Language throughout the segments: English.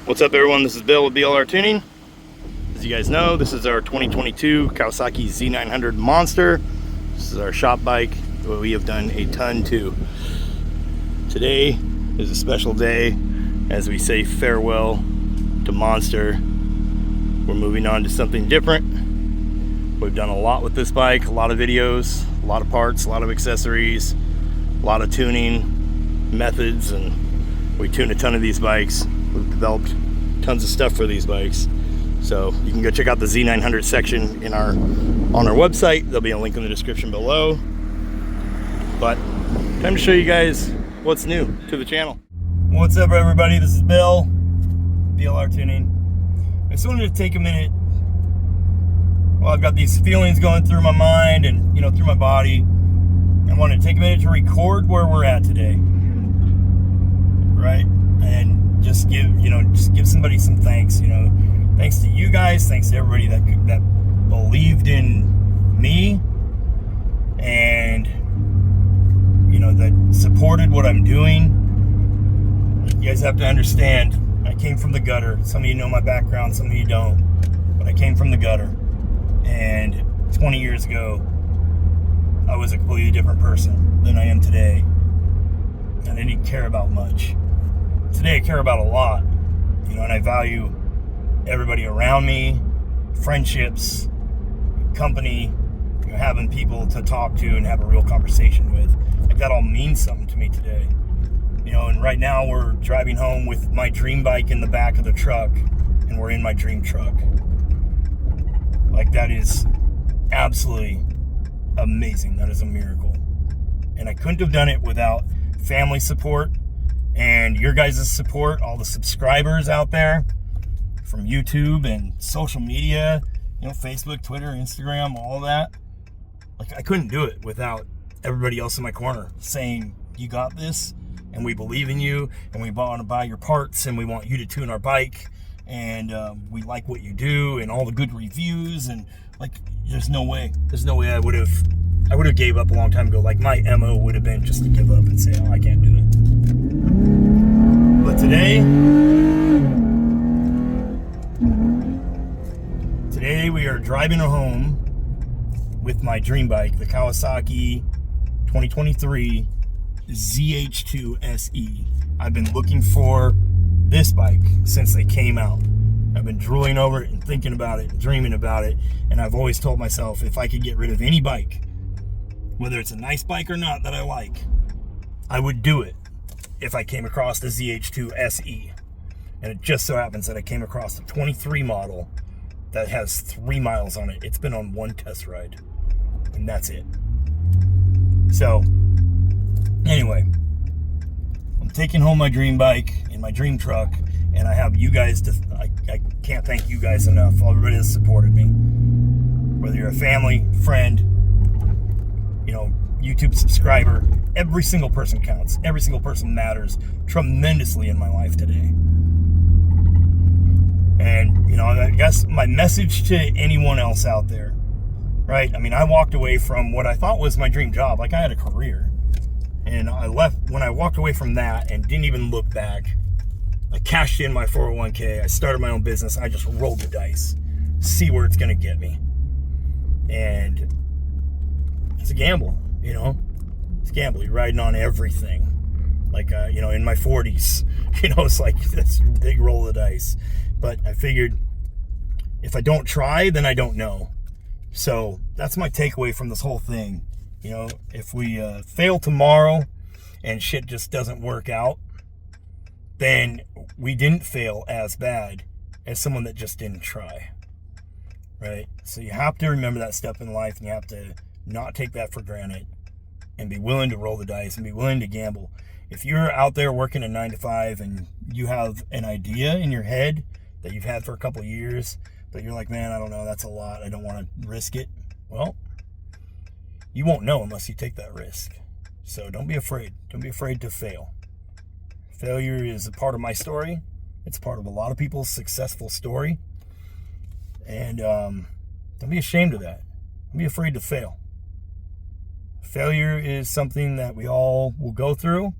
What's up everyone, this is Bill with BLRTUNING. As you guys know, this is our 2022 Kawasaki Z900 Monster. This is our shop bike that we have done a ton to. Today is a special day as we say farewell to Monster. We're moving on to something different. We've done a lot with this bike, a lot of videos, a lot of parts, a lot of accessories, a lot of tuning methods, and we tune a ton of these bikes. We've developed tons of stuff for these bikes. So you can go check out the Z900 section on our website. There'll be a link in the description below. But time to show you guys what's new to the channel. What's up everybody, this is Bill, BLRTUNING. I just wanted to take a minute. Well, I've got these feelings going through my mind and through my body. I wanted to take a minute to record where we're at today. Right? And just give somebody some thanks. Thanks to you guys, thanks to everybody that believed in me and that supported what I'm doing. You guys have to understand, I came from the gutter. Some of you know my background, some of you don't, but I came from the gutter. And 20 years ago, I was a completely different person than I am today. And I didn't care about much. Today I care about a lot, and I value everybody around me, friendships, company, having people to talk to and have a real conversation with. Like, that all means something to me today. And right now we're driving home with my dream bike in the back of the truck, and we're in my dream truck. Like, that is absolutely amazing. That is a miracle. And I couldn't have done it without family support and your guys' support, all the subscribers out there from YouTube and social media, Facebook, Twitter, Instagram, all that. Like, I couldn't do it without everybody else in my corner saying, you got this, and we believe in you, and we want to buy your parts, and we want you to tune our bike, and we like what you do, and all the good reviews, and like, there's no way I would have gave up a long time ago. Like, my MO would have been just to give up and say, oh, I can't do it. But today we are driving home with my dream bike, the Kawasaki 2023 ZH2 SE. I've been looking for this bike since they came out. I've been drooling over it and thinking about it and dreaming about it. And I've always told myself, if I could get rid of any bike, whether it's a nice bike or not that I like, I would do it if I came across the ZH2 SE. And it just so happens that I came across the 23 model that has 3 miles on it. It's been on one test ride, and that's it. So, anyway, I'm taking home my dream bike in my dream truck, and I have you guys I can't thank you guys enough. Everybody that's supported me. Whether you're a family, friend, YouTube subscriber, every single person counts. Every single person matters tremendously in my life today. And, I guess my message to anyone else out there, right? I mean, I walked away from what I thought was my dream job. Like, I had a career. And when I walked away from that and didn't even look back, I cashed in my 401k. I started my own business. I just rolled the dice, see where it's going to get me. And it's a gamble. It's a gamble. You're riding on everything. Like, in my 40s, it's like this big roll of the dice. But I figured if I don't try, then I don't know. So that's my takeaway from this whole thing. If we fail tomorrow and shit just doesn't work out, then we didn't fail as bad as someone that just didn't try. Right? So you have to remember that step in life, and you have to not take that for granted and be willing to roll the dice and be willing to gamble. If you're out there working a 9-to-5 and you have an idea in your head that you've had for a couple of years, but you're like, man, I don't know, that's a lot, I don't want to risk it. Well, you won't know unless you take that risk. So don't be afraid. Don't be afraid to fail. Failure is a part of my story. It's part of a lot of people's successful story. And don't be ashamed of that. Don't be afraid to fail. Failure is something that we all will go through.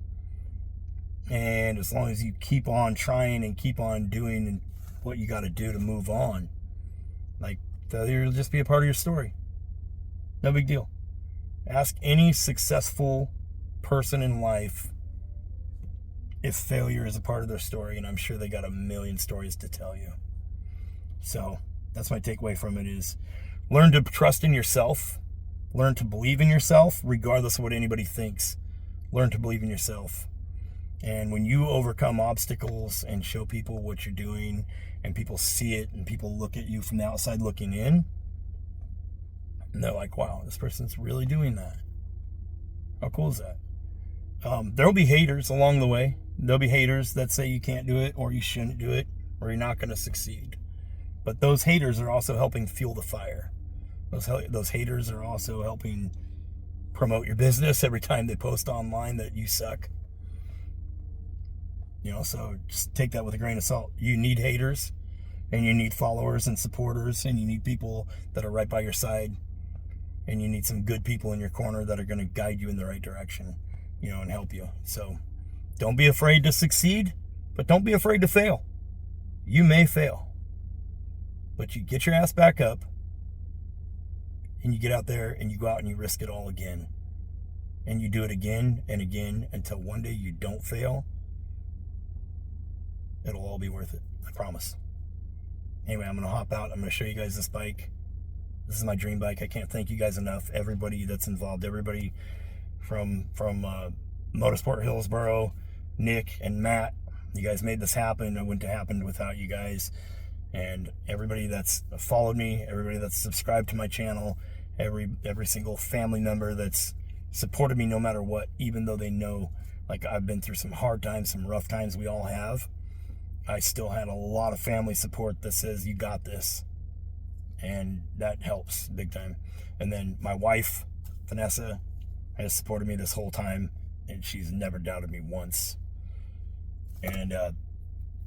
And as long as you keep on trying and keep on doing what you got to do to move on, like, failure will just be a part of your story. No big deal. Ask any successful person in life if failure is a part of their story, and I'm sure they got a million stories to tell you. So that's my takeaway from it, is learn to trust in yourself. Learn to believe in yourself, regardless of what anybody thinks. Learn to believe in yourself. And when you overcome obstacles and show people what you're doing, and people see it, and people look at you from the outside looking in, and they're like, wow, this person's really doing that. How cool is that? There'll be haters along the way. There'll be haters that say you can't do it, or you shouldn't do it, or you're not going to succeed. But those haters are also helping fuel the fire. Those haters are also helping promote your business every time they post online that you suck. You know, so just take that with a grain of salt. You need haters, and you need followers and supporters, and you need people that are right by your side, and you need some good people in your corner that are going to guide you in the right direction, you know, and help you. So don't be afraid to succeed, but don't be afraid to fail. You may fail, but you get your ass back up, and you get out there and you go out and you risk it all again. And you do it again and again until one day you don't fail. It'll all be worth it. I promise. Anyway, I'm going to hop out. I'm going to show you guys this bike. This is my dream bike. I can't thank you guys enough. Everybody that's involved, everybody from Motorsport Hillsboro, Nick and Matt. You guys made this happen. It wouldn't have happened without you guys. And everybody that's followed me, everybody that's subscribed to my channel, every single family member that's supported me no matter what, even though they know, like, I've been through some hard times, some rough times, we all have. I still had a lot of family support that says, you got this. And that helps big time. And then my wife, Vanessa, has supported me this whole time, and she's never doubted me once. And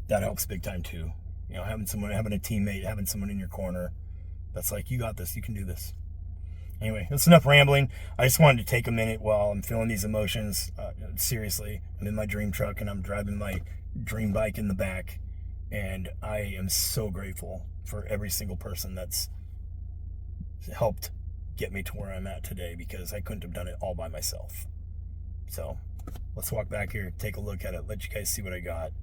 that helps big time too. You know, having a teammate, having someone in your corner that's like, you got this, you can do this. Anyway, that's enough rambling. I just wanted to take a minute while I'm feeling these emotions. Seriously, I'm in my dream truck and I'm driving my dream bike in the back, and I am so grateful for every single person that's helped get me to where I'm at today, because I couldn't have done it all by myself. So let's walk back here, take a look at it, let you guys see what I got,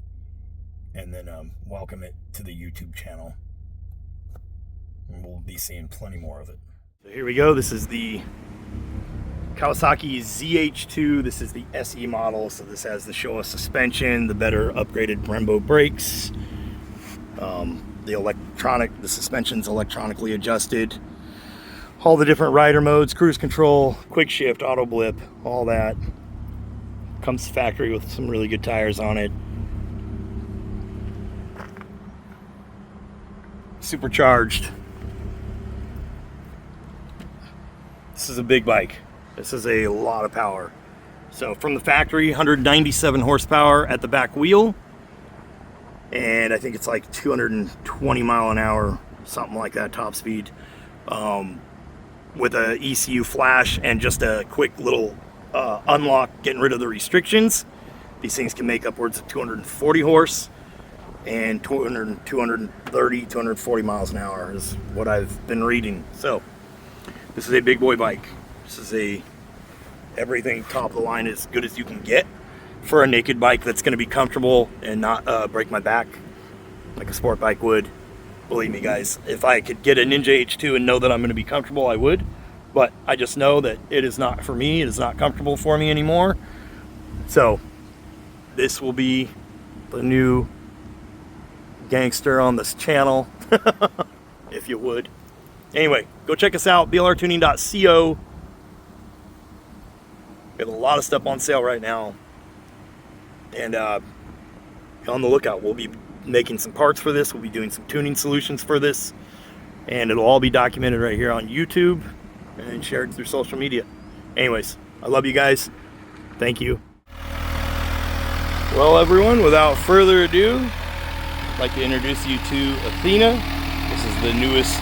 and then welcome it to the YouTube channel, and we'll be seeing plenty more of it. So here we go. This is the Kawasaki ZH2. This is the SE model, so this has the Showa suspension, the better upgraded Brembo brakes, the suspension's electronically adjusted, all the different rider modes, cruise control, quick shift, auto blip, all that. Comes factory with some really good tires on it. Supercharged. This is a big bike. This is a lot of power. So from the factory, 197 horsepower at the back wheel, and I think it's like 220 mile an hour, something like that, top speed, with a ECU flash and just a quick little unlock, getting rid of the restrictions. These things can make upwards of 240 horse and 230, 240 miles an hour is what I've been reading. So this is a big boy bike. This is everything top of the line, as good as you can get for a naked bike that's going to be comfortable and not break my back like a sport bike would. Believe me, guys, if I could get a Ninja H2 and know that I'm going to be comfortable, I would. But I just know that it is not for me. It is not comfortable for me anymore. So this will be the new gangster on this channel, if you would. Anyway, go check us out, blrtuning.co. We have a lot of stuff on sale right now, and be on the lookout. We'll be making some parts for this. We'll be doing some tuning solutions for this, and it'll all be documented right here on YouTube and shared through social media. Anyways, I love you guys. Thank you. Well, everyone, without further ado, I'd like to introduce you to Athena. This is the newest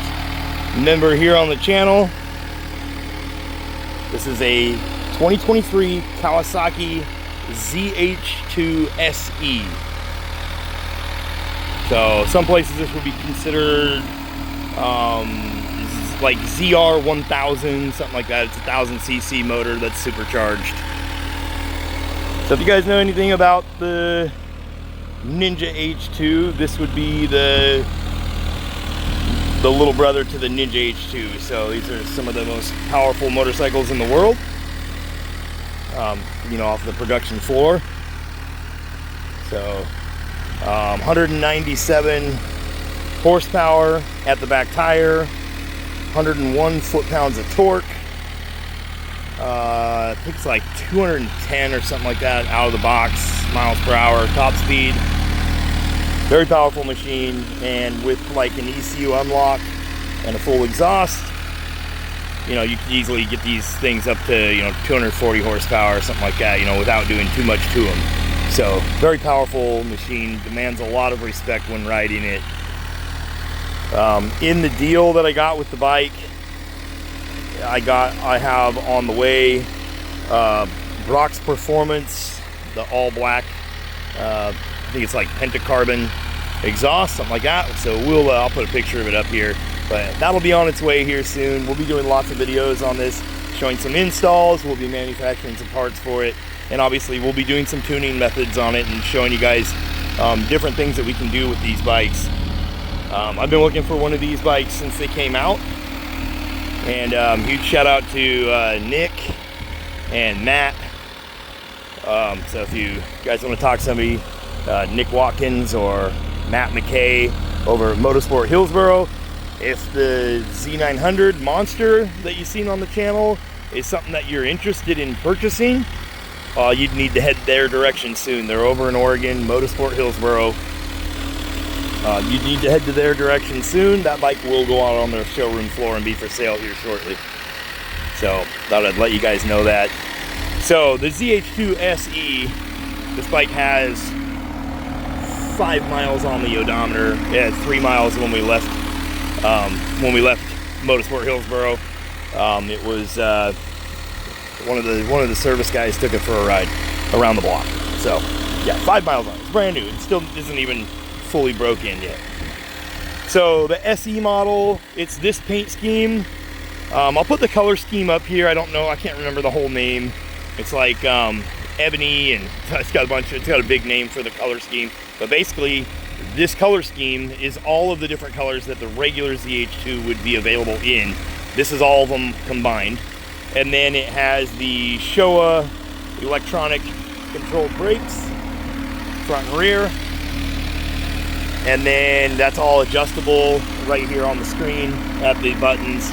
member here on the channel. This is a 2023 Kawasaki ZH2 SE. So some places this would be considered like ZR 1000, something like that. It's a 1000cc motor that's supercharged. So if you guys know anything about the Ninja H2, this would be the little brother to the Ninja H2. So these are some of the most powerful motorcycles in the world, you know, off the production floor. So 197 horsepower at the back tire, 101 foot-pounds of torque. I think it's like 210 or something like that out of the box miles per hour top speed. Very powerful machine, and with like an ECU unlock and a full exhaust, you know, you can easily get these things up to, you know, 240 horsepower or something like that, you know, without doing too much to them. So very powerful machine, demands a lot of respect when riding it. In the deal that I got with the bike, I have on the way Brock's Performance, the all black, I think it's like pentacarbon exhaust, something like that. So I'll put a picture of it up here, but that'll be on its way here soon. We'll be doing lots of videos on this, showing some installs. We'll be manufacturing some parts for it, and obviously we'll be doing some tuning methods on it and showing you guys different things that we can do with these bikes. I've been looking for one of these bikes since they came out, and huge shout out to Nick and Matt. So if you guys want to talk to somebody, Nick Watkins or Matt McKay over at Motorsport Hillsboro, if the Z900 Monster that you've seen on the channel is something that you're interested in purchasing, you'd need to head their direction soon. They're over in Oregon, Motorsport Hillsboro. You need to head to their direction soon. That bike will go out on their showroom floor and be for sale here shortly. So thought I'd let you guys know that. So the ZH2 SE, this bike has 5 miles on the odometer. It had 3 miles when we left Motorsport Hillsboro. It was one of the service guys took it for a ride around the block. So yeah, 5 miles on it. It's brand new. It still isn't even fully broke in yet. So the SE model, it's this paint scheme. I'll put the color scheme up here. I don't know, I can't remember the whole name. It's like ebony, and it's got a big name for the color scheme. But basically, this color scheme is all of the different colors that the regular ZH2 would be available in. This is all of them combined. And then it has the Showa electronic controlled brakes, front and rear. And then that's all adjustable right here on the screen at the buttons.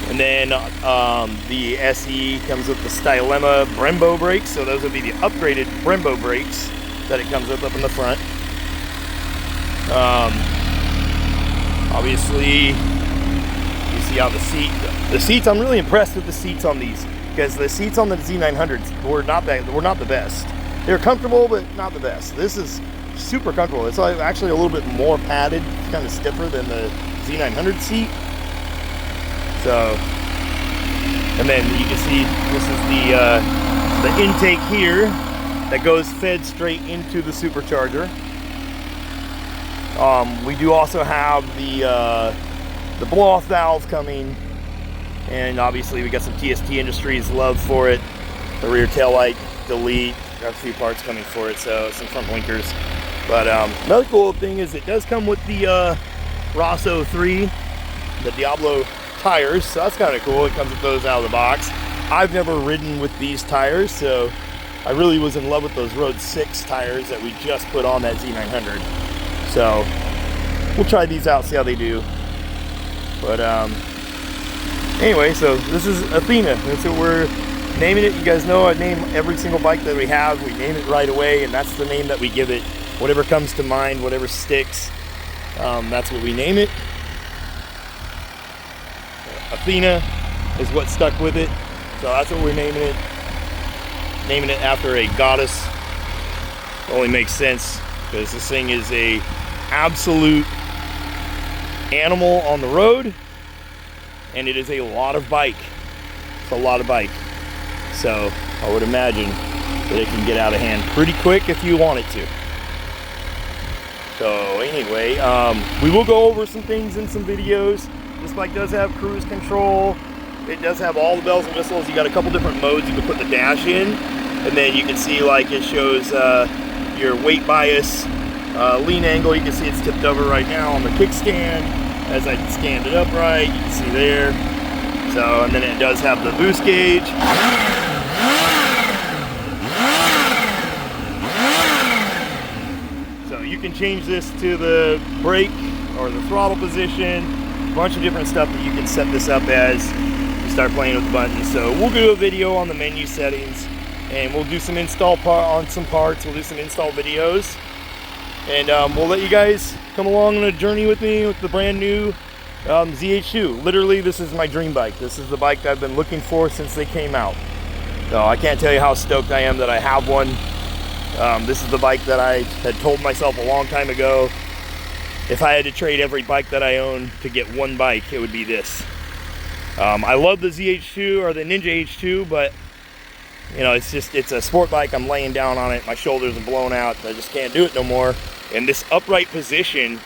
And then the SE comes with the Stylema Brembo brakes. So those would be the upgraded Brembo brakes that it comes with up in the front. Obviously, you see how the seats, I'm really impressed with the seats on these, because the seats on the Z900s were not the best. They're comfortable, but not the best. This is super comfortable. It's actually a little bit more padded, kind of stiffer than the Z900 seat. So, and then you can see this is the intake here that goes fed straight into the supercharger. We do also have the blow-off valve coming, and obviously we got some TST Industries love for it. The rear tail light delete, got a few parts coming for it, so some front blinkers. But another cool thing is it does come with the Rosso 3, the Diablo tires, so that's kind of cool. It comes with those out of the box. I've never ridden with these tires, so I really was in love with those Road 6 tires that we just put on that Z900. So we'll try these out, see how they do. But anyway, so this is Athena. That's what we're naming it. You guys know I name every single bike that we have. We name it right away, and that's the name that we give it. Whatever comes to mind, whatever sticks, that's what we name it. Athena is what stuck with it, so that's what we're naming it. Naming it after a goddess only makes sense, because this thing is a absolute animal on the road, and it is a lot of bike. It's a lot of bike. So I would imagine but it can get out of hand pretty quick if you want it to. So anyway, we will go over some things in some videos. This bike does have cruise control. It does have all the bells and whistles. You got a couple different modes you can put the dash in, and then you can see like it shows your weight bias, lean angle. You can see it's tipped over right now on the kickstand. As I stand it upright, you can see there. So, and then it does have the boost gauge. So you can change this to the brake or the throttle position. A bunch of different stuff that you can set this up as you start playing with the buttons. So we'll do a video on the menu settings, and we'll do some install on some parts. We'll do some install videos, and we'll let you guys come along on a journey with me with the brand new ZH2. Literally, this is my dream bike. This is the bike I've been looking for since they came out. So I can't tell you how stoked I am that I have one. This is the bike that I had told myself a long time ago, if I had to trade every bike that I own to get one bike, it would be this. I love the ZH2 or the Ninja H2, but you know, it's a sport bike. I'm laying down on it. My shoulders are blown out. I just can't do it no more. And this upright position,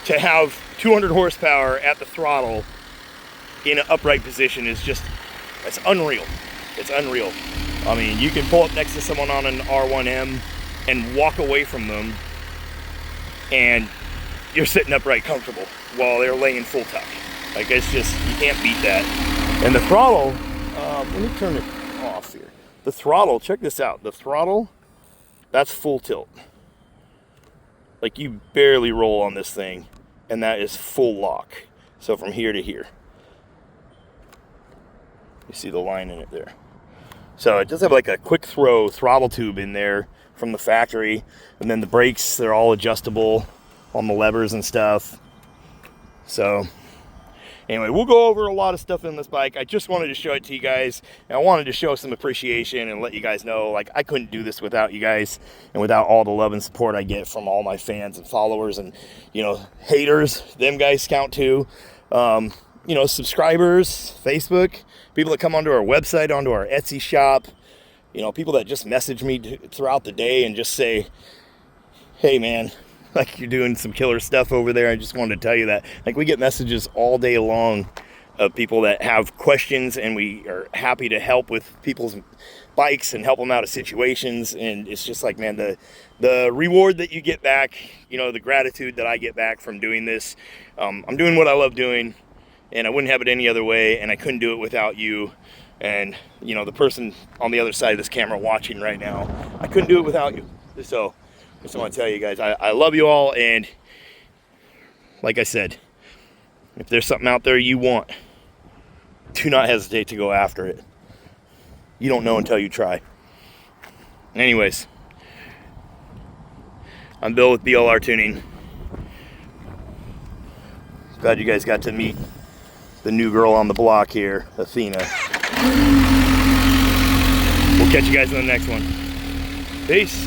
to have 200 horsepower at the throttle in an upright position is just, it's unreal. It's unreal. I mean, you can pull up next to someone on an R1M and walk away from them, and you're sitting upright comfortable while they're laying full tuck. Like, it's just, you can't beat that. And the throttle, let me turn it off here. The throttle, check this out. The throttle, that's full tilt. Like, you barely roll on this thing, and that is full lock. So from here to here. You see the line in it there. So it does have like a quick throw throttle tube in there from the factory. And then the brakes, they're all adjustable on the levers and stuff. So anyway, we'll go over a lot of stuff in this bike. I just wanted to show it to you guys. And I wanted to show some appreciation and let you guys know, like, I couldn't do this without you guys and without all the love and support I get from all my fans and followers and, you know, haters. Them guys count too. You know, subscribers, Facebook, people that come onto our website, onto our Etsy shop, you know, people that just message me throughout the day and just say, hey man, like, you're doing some killer stuff over there. I just wanted to tell you that. Like, we get messages all day long of people that have questions, and we are happy to help with people's bikes and help them out of situations. And it's just like, man, the reward that you get back, you know, the gratitude that I get back from doing this. I'm doing what I love doing, and I wouldn't have it any other way, and I couldn't do it without you. And, you know, the person on the other side of this camera watching right now, I couldn't do it without you. So I just want to tell you guys, I love you all, and like I said, if there's something out there you want, do not hesitate to go after it. You don't know until you try. Anyways, I'm Bill with BLR Tuning. Glad you guys got to meet the new girl on the block here, Athena. We'll catch you guys in the next one. Peace.